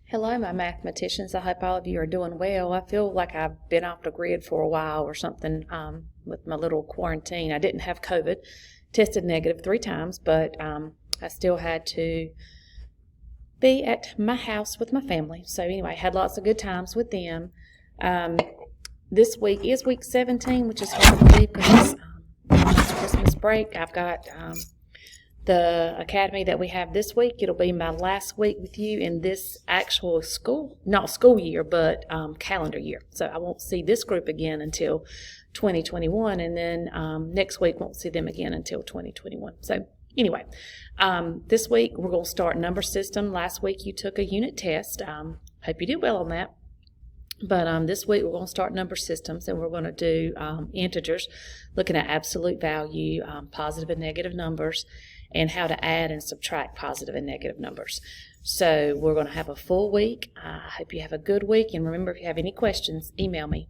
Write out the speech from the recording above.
Hello, my mathematicians. I hope all of you are doing well. I feel like I've been off the grid for a while or something with my little quarantine. I didn't have COVID, tested negative 3 times, but I still had to be at my house with my family. So anyway, had lots of good times with them. This week is week 17, which is hard to believe because it's Christmas break. I've got the academy that we have this week. It'll be my last week with you in this actual school, not school year, but calendar year. So I won't see this group again until 2021, and then next week won't see them again until 2021. So anyway, this week we're going to start number system. Last week you took a unit test. Hope you did well on that. But this week we're going to start number systems, and we're going to do integers, looking at absolute value, positive and negative numbers, and how to add and subtract positive and negative numbers. So we're going to have a full week. I hope you have a good week, and remember, if you have any questions, email me.